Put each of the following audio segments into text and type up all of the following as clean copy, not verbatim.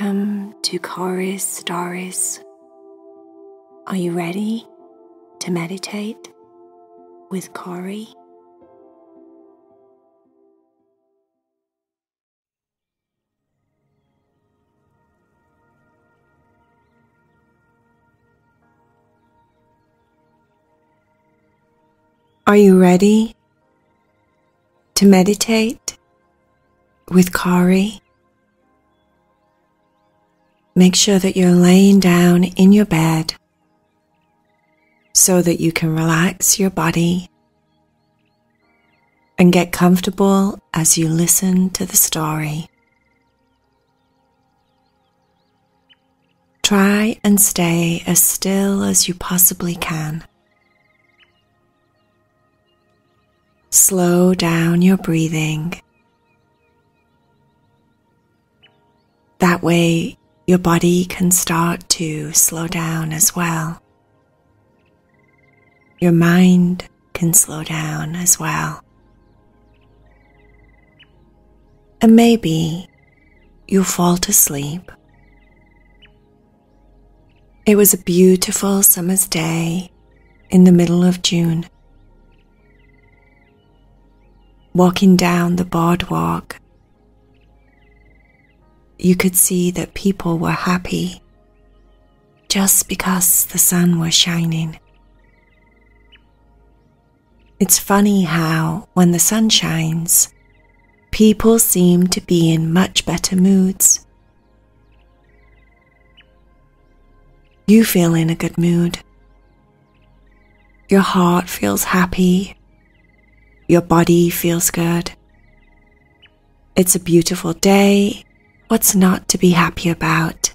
Welcome to Cory's Stories. Are you ready to meditate with Cory? Are you ready to meditate with Cory? Make sure that you're laying down in your bed so that you can relax your body and get comfortable as you listen to the story. Try and stay as still as you possibly can. Slow down your breathing. That way, your body can start to slow down as well. Your mind can slow down as well. And maybe you'll fall to sleep. It was a beautiful summer's day in the middle of June. Walking down the boardwalk, you could see that people were happy just because the sun was shining. It's funny how, when the sun shines, people seem to be in much better moods. You feel in a good mood. Your heart feels happy. Your body feels good. It's a beautiful day. What's not to be happy about?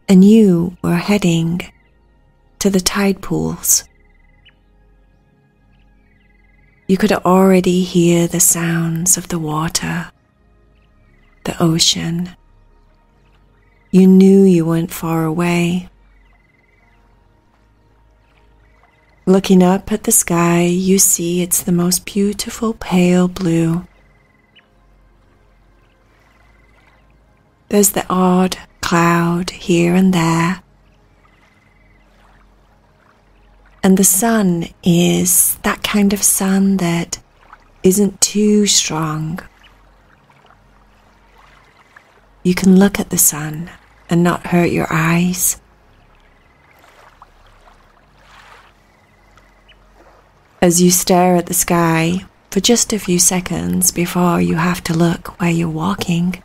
And you were heading to the tide pools. You could already hear the sounds of the water, the ocean. You knew you weren't far away. Looking up at the sky, you see it's the most beautiful pale blue. There's the odd cloud here and there. And the sun is that kind of sun that isn't too strong. You can look at the sun and not hurt your eyes. As you stare at the sky for just a few seconds before you have to look where you're walking,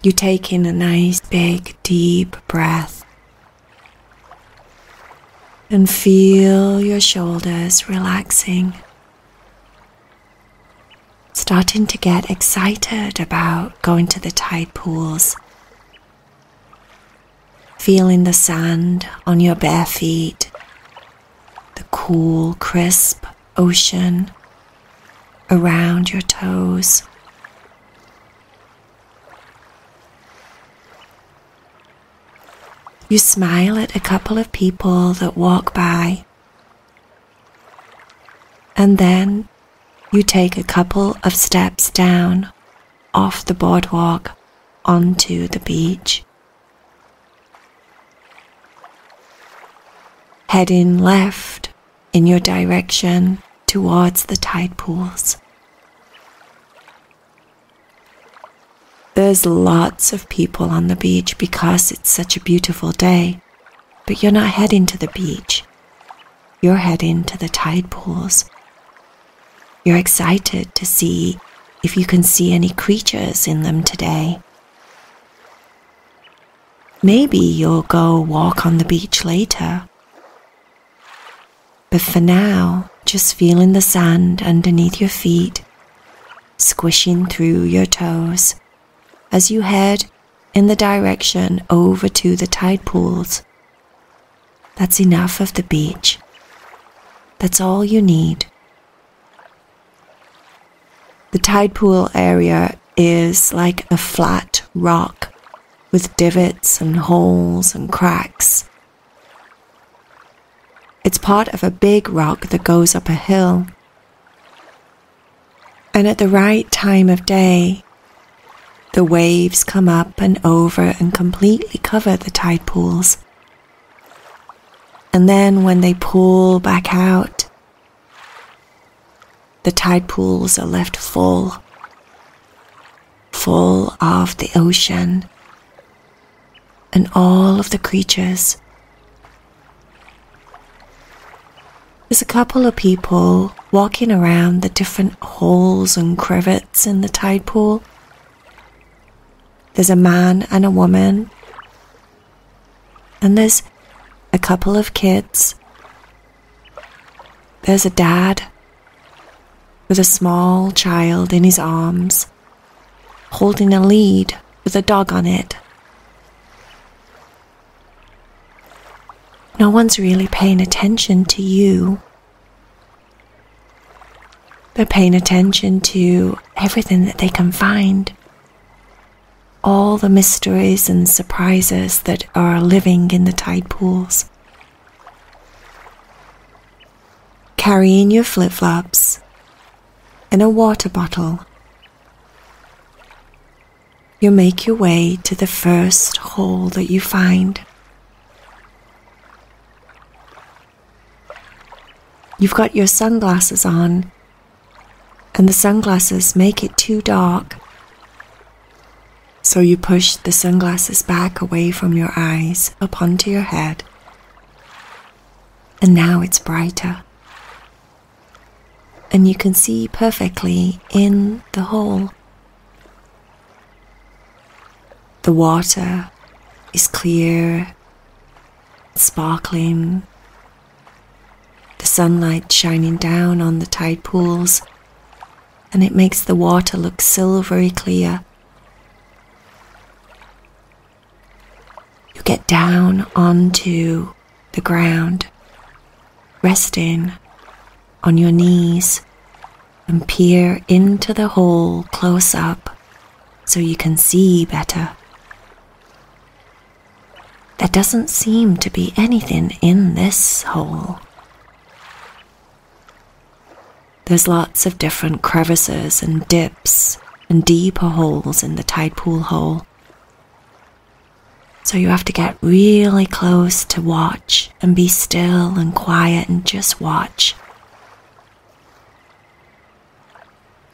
you take in a nice big deep breath and feel your shoulders relaxing, starting to get excited about going to the tide pools, feeling the sand on your bare feet, the cool, crisp ocean around your toes. You smile at a couple of people that walk by, and then you take a couple of steps down off the boardwalk onto the beach. Heading left in your direction towards the tide pools. There's lots of people on the beach because it's such a beautiful day, but you're not heading to the beach. You're heading to the tide pools. You're excited to see if you can see any creatures in them today. Maybe you'll go walk on the beach later. But for now, just feeling the sand underneath your feet, squishing through your toes, as you head in the direction over to the tide pools. That's enough of the beach. That's all you need. The tide pool area is like a flat rock with divots and holes and cracks. It's part of a big rock that goes up a hill. And at the right time of day, The waves come up and over and completely cover the tide pools. And then when they pull back out, the tide pools are left full of the ocean and all of the creatures. There's a couple of people walking around the different holes and crevices in the tide pool. There's a man and a woman, and there's a couple of kids. There's a dad with a small child in his arms, holding a lead with a dog on it. No one's really paying attention to you. They're paying attention to everything that they can find. All the mysteries and surprises that are living in the tide pools. Carrying your flip-flops and a water bottle, you make your way to the first hole that you find. You've got your sunglasses on, and the sunglasses make it too dark. So you push the sunglasses back away from your eyes up onto your head. And now it's brighter. And you can see perfectly in the hole. The water is clear, sparkling. The sunlight shining down on the tide pools, and it makes the water look silvery clear. You get down onto the ground, resting on your knees, and peer into the hole close up so you can see better. There doesn't seem to be anything in this hole. There's lots of different crevices and dips and deeper holes in the tide pool hole. So you have to get really close to watch and be still and quiet and just watch.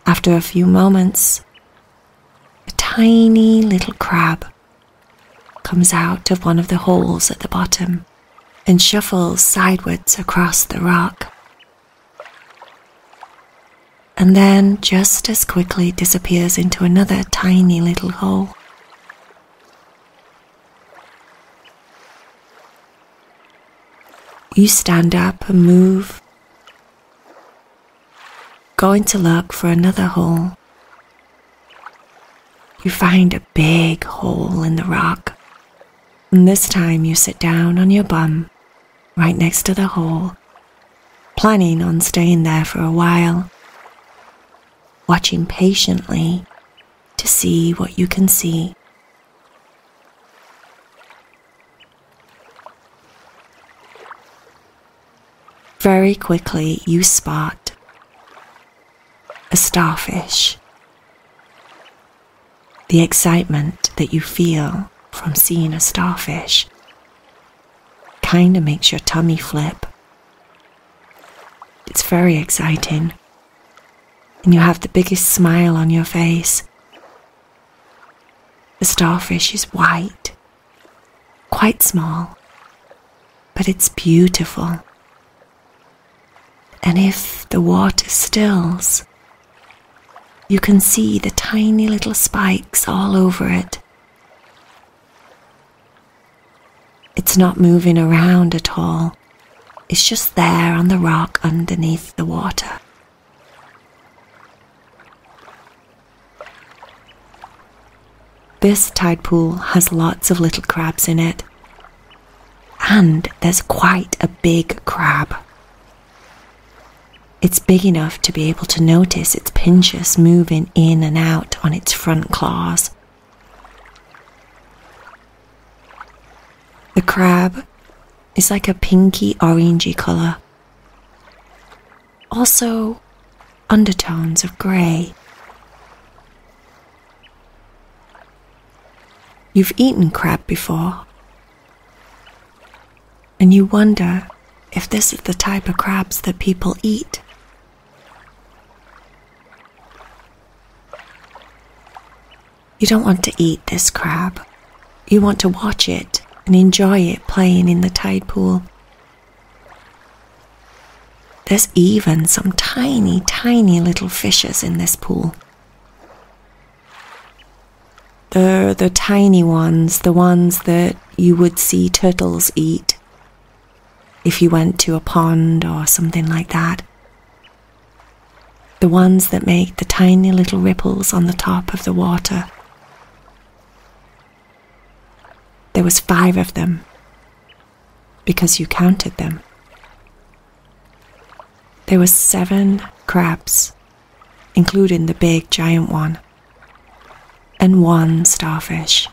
After a few moments, a tiny little crab comes out of one of the holes at the bottom and shuffles sideways across the rock. And then just as quickly disappears into another tiny little hole. You stand up and move, going to look for another hole. You find a big hole in the rock, and this time you sit down on your bum right next to the hole, planning on staying there for a while, watching patiently to see what you can see. Very quickly you spot a starfish. The excitement that you feel from seeing a starfish kind of makes your tummy flip. It's very exciting. And you have the biggest smile on your face. The starfish is white, quite small, but it's beautiful. And if the water stills, you can see the tiny little spikes all over it. It's not moving around at all. It's just there on the rock underneath the water. This tide pool has lots of little crabs in it, and there's quite a big crab. It's big enough to be able to notice its pinchers moving in and out on its front claws. The crab is like a pinky orangey colour. Also undertones of grey. You've eaten crab before, and you wonder if this is the type of crabs that people eat. You don't want to eat this crab. You want to watch it and enjoy it playing in the tide pool. There's even some tiny, tiny little fishes in this pool. They're the tiny ones, the ones that you would see turtles eat if you went to a pond or something like that. The ones that make the tiny little ripples on the top of the water. There was 5 of them, because you counted them. There were 7 crabs, including the big giant one, and 1 starfish.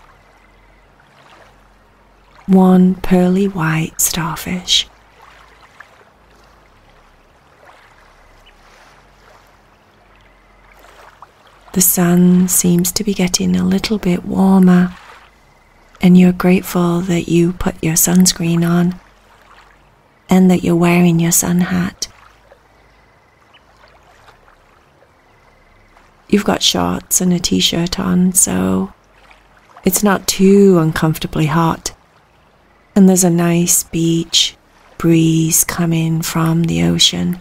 1 pearly white starfish. The sun seems to be getting a little bit warmer, and you're grateful that you put your sunscreen on and that you're wearing your sun hat. You've got shorts and a t-shirt on, so it's not too uncomfortably hot, and there's a nice beach breeze coming from the ocean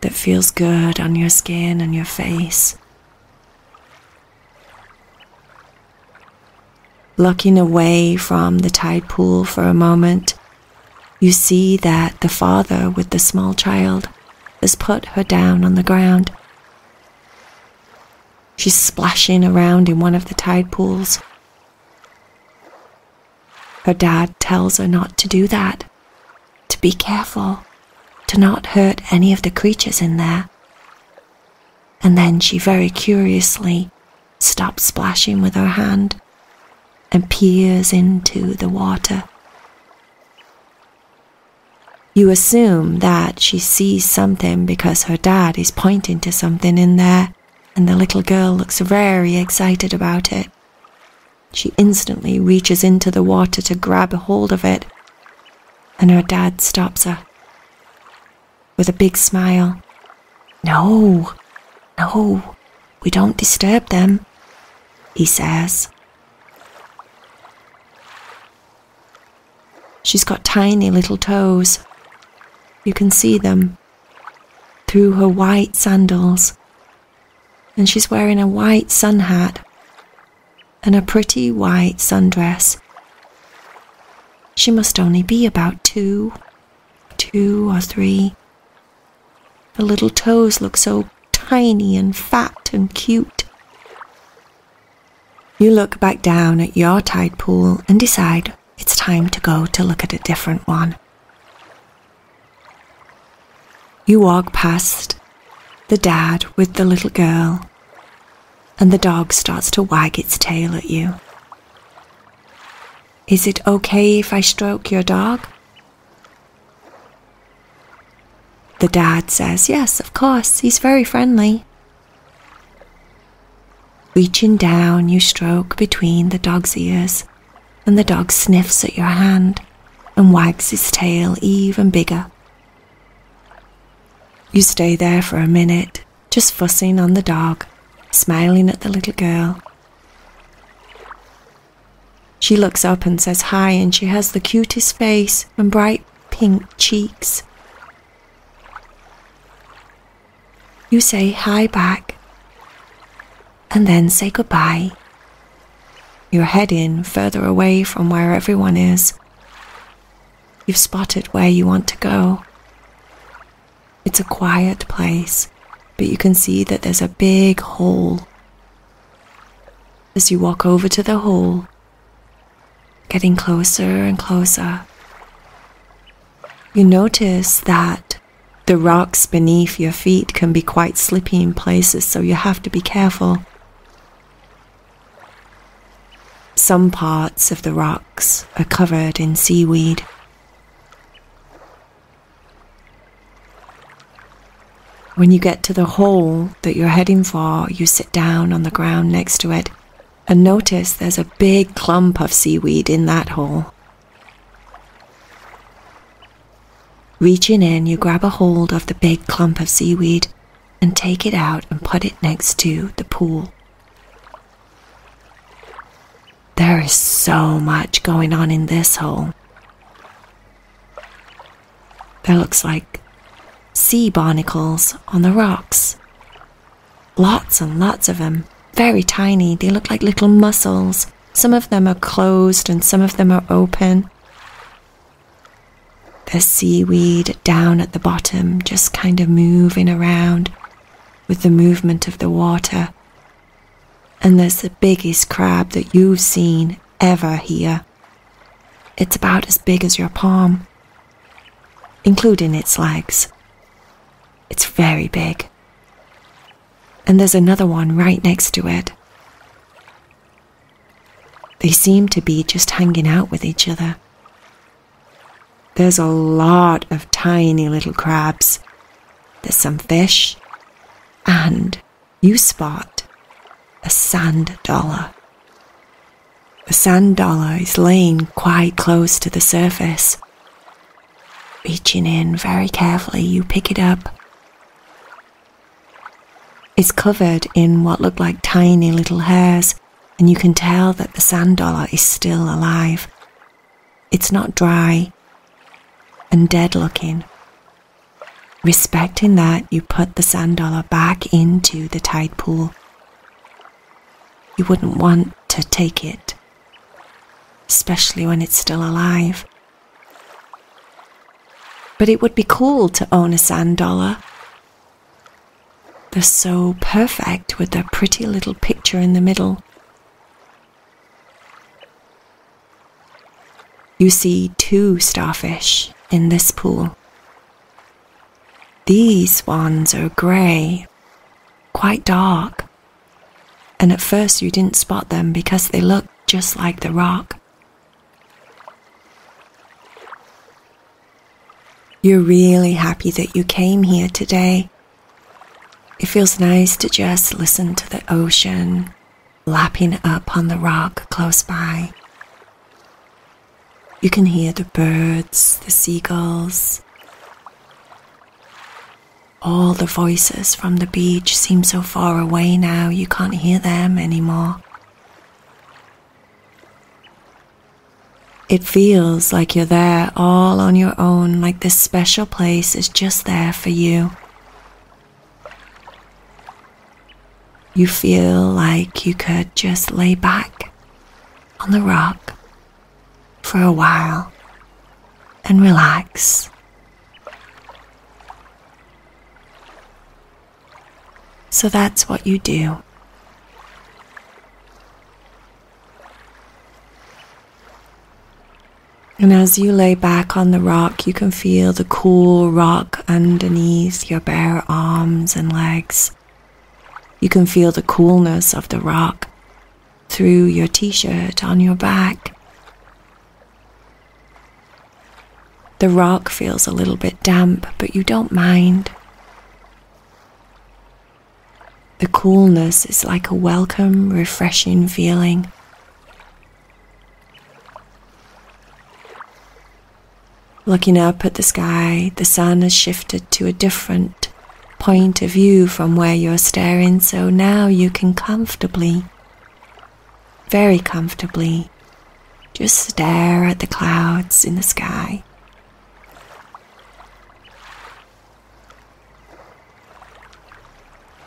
that feels good on your skin and your face. Looking away from the tide pool for a moment, you see that the father with the small child has put her down on the ground. She's splashing around in one of the tide pools. Her dad tells her not to do that, to be careful, to not hurt any of the creatures in there. And then she very curiously stops splashing with her hand and peers into the water. You assume that she sees something because her dad is pointing to something in there, and the little girl looks very excited about it. She instantly reaches into the water to grab a hold of it, and her dad stops her with a big smile. No, we don't disturb them, he says. She's got tiny little toes. You can see them through her white sandals, and she's wearing a white sun hat and a pretty white sundress. She must only be about 2 or 3. The little toes look so tiny and fat and cute. You look back down at your tide pool and decide it's time to go to look at a different one. You walk past the dad with the little girl, and the dog starts to wag its tail at you. Is it okay if I stroke your dog? The dad says, yes, of course, he's very friendly. Reaching down, you stroke between the dog's ears, and the dog sniffs at your hand and wags his tail even bigger. You stay there for a minute, just fussing on the dog, smiling at the little girl. She looks up and says hi, and she has the cutest face and bright pink cheeks. You say hi back, and then say goodbye. You're heading further away from where everyone is. You've spotted where you want to go. It's a quiet place, but you can see that there's a big hole. As you walk over to the hole, getting closer and closer, you notice that the rocks beneath your feet can be quite slippy in places, so you have to be careful. Some parts of the rocks are covered in seaweed. When you get to the hole that you're heading for, you sit down on the ground next to it And notice there's a big clump of seaweed in that hole. Reaching in, you grab a hold of the big clump of seaweed and take it out and put it next to the pool. There is so much going on in this hole. There looks like sea barnacles on the rocks. Lots and lots of them. Very tiny. They look like little mussels. Some of them are closed and some of them are open. There's seaweed down at the bottom, just kind of moving around with the movement of the water. And there's the biggest crab that you've seen ever here. It's about as big as your palm, including its legs. It's very big. And there's another one right next to it. They seem to be just hanging out with each other. There's a lot of tiny little crabs. There's some fish. And you spot a sand dollar. The sand dollar is laying quite close to the surface. Reaching in very carefully, you pick it up. It's covered in what look like tiny little hairs, and you can tell that the sand dollar is still alive. It's not dry and dead looking. Respecting that, you put the sand dollar back into the tide pool. You wouldn't want to take it, especially when it's still alive. But it would be cool to own a sand dollar. They're so perfect with their pretty little picture in the middle. You see 2 starfish in this pool. These ones are grey, quite dark, and at first you didn't spot them because they look just like the rock. You're really happy that you came here today. It feels nice to just listen to the ocean lapping up on the rock close by. You can hear the birds, the seagulls. All the voices from the beach seem so far away now you can't hear them anymore. It feels like you're there all on your own, like this special place is just there for you. You feel like you could just lay back on the rock for a while and relax. So that's what you do. And as you lay back on the rock, you can feel the cool rock underneath your bare arms and legs. You can feel the coolness of the rock through your t-shirt on your back. The rock feels a little bit damp, but you don't mind. The coolness is like a welcome, refreshing feeling. Looking up at the sky, the sun has shifted to a different point of view from where you're staring, so now you can comfortably, very comfortably, just stare at the clouds in the sky.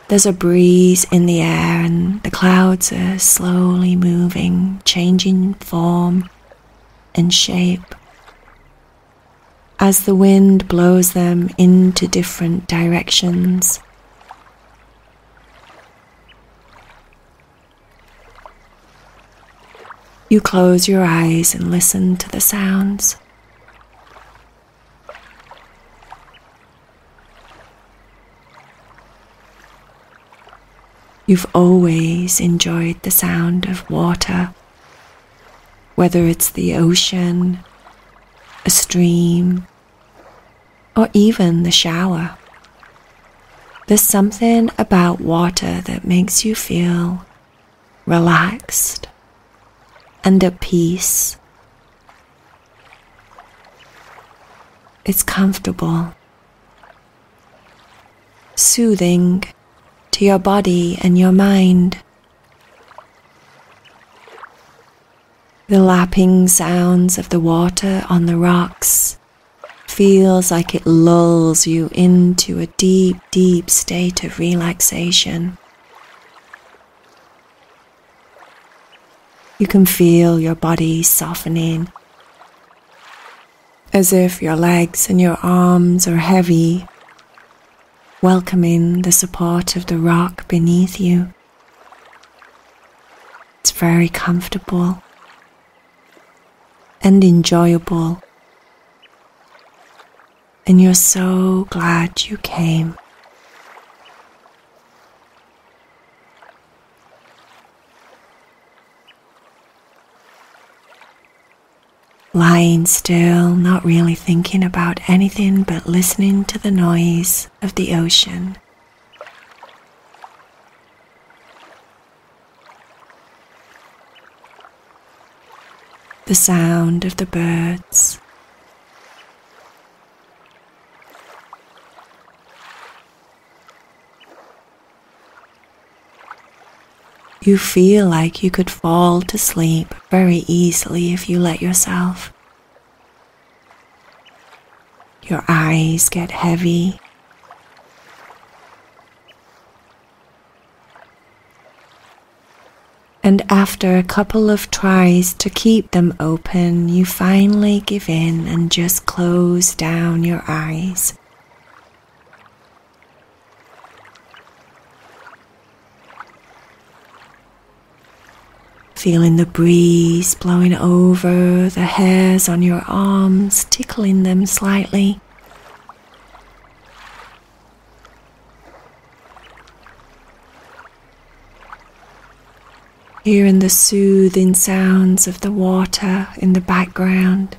There's a breeze in the air and the clouds are slowly moving, changing form and shape as the wind blows them into different directions. You close your eyes and listen to the sounds. You've always enjoyed the sound of water, whether it's the ocean, a stream, or even the shower. There's something about water that makes you feel relaxed and at peace. It's comfortable, soothing to your body and your mind. The lapping sounds of the water on the rocks feels like it lulls you into a deep, deep state of relaxation. You can feel your body softening, as if your legs and your arms are heavy, welcoming the support of the rock beneath you. It's very comfortable and enjoyable, and you're so glad you came. Lying still, not really thinking about anything but listening to the noise of the ocean. The sound of the birds. You feel like you could fall to sleep very easily if you let yourself. Your eyes get heavy. And after a couple of tries to keep them open, you finally give in and just close down your eyes. Feeling the breeze blowing over the hairs on your arms, tickling them slightly. Hearing the soothing sounds of the water in the background.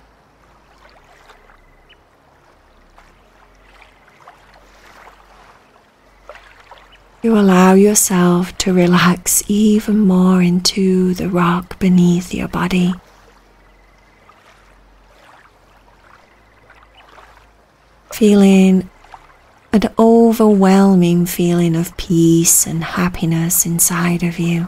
You allow yourself to relax even more into the rock beneath your body. Feeling an overwhelming feeling of peace and happiness inside of you.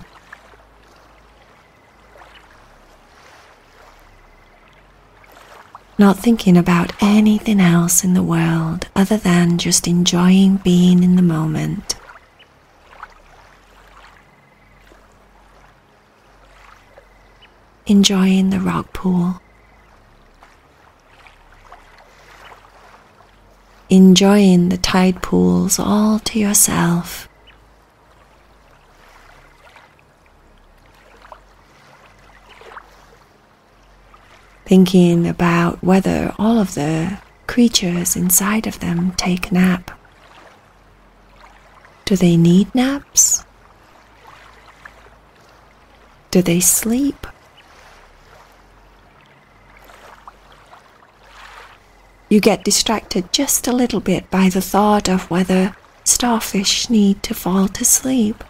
Not thinking about anything else in the world other than just enjoying being in the moment. Enjoying the rock pool. Enjoying the tide pools all to yourself. Thinking about whether all of the creatures inside of them take a nap. Do they need naps? Do they sleep? You get distracted just a little bit by the thought of whether starfish need to fall to sleep.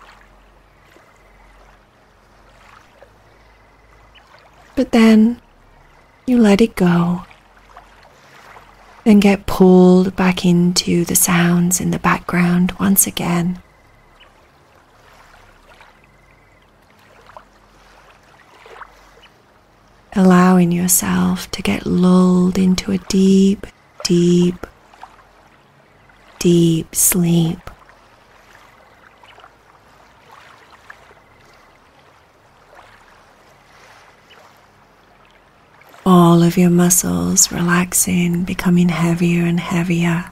But then you let it go and get pulled back into the sounds in the background once again. Allowing yourself to get lulled into a deep, deep, deep sleep. All of your muscles relaxing, becoming heavier and heavier.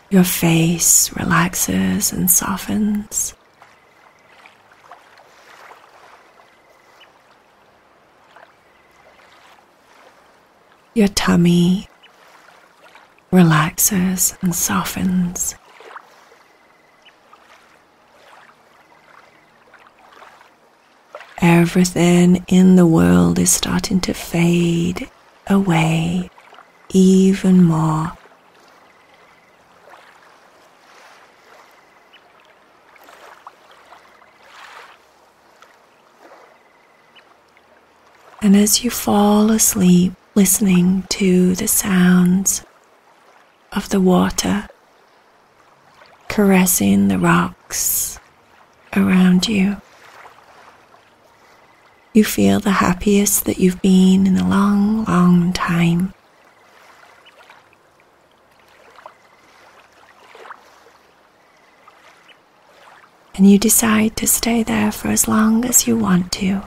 Your face relaxes and softens. Your tummy relaxes and softens. Everything in the world is starting to fade away even more. And as you fall asleep listening to the sounds of the water caressing the rocks around you, you feel the happiest that you've been in a long, long time. And you decide to stay there for as long as you want to.